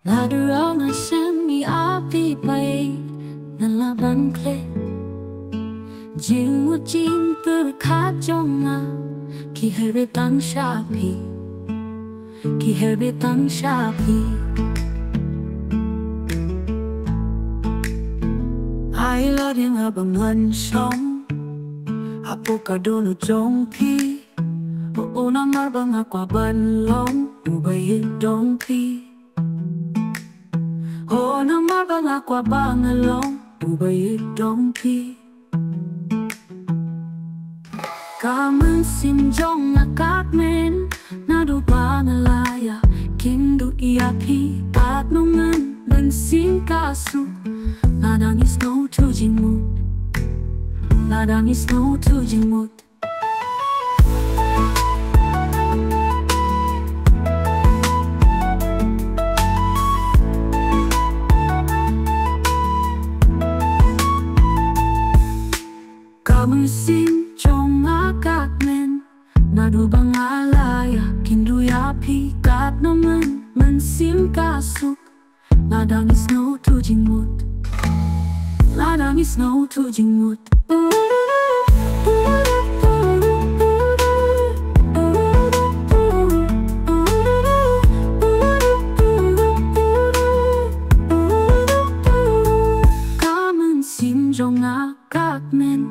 Naduh na Shem iaphi baieid na laban kle Jing jing berkat jonga ki herbetang shapi ki herbetang shapi ai lo ding abangan Shem apo kadono jong pi o na marbanga kwa ban long baieid dong pi o na marbanga kwa bangalong baieid dong pi Kamen sim jong akak men Naduh bangalaya kindu iaphi kat nungan dan sim kasu ladang is no to jingmut ladang is no to jingmut Kamen sim jong akak men Naduh bangalaya kindu iaphi kat nungan dan sim kasu ladang is no to jingmut ladang is no to jingmut Kamen sim jong akak men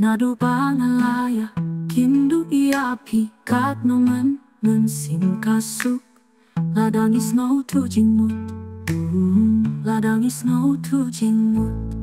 Naduh bangalaya kindu iaphi kat nungan dan sim kasu ladang is no to jingmut ladang is no to jingmut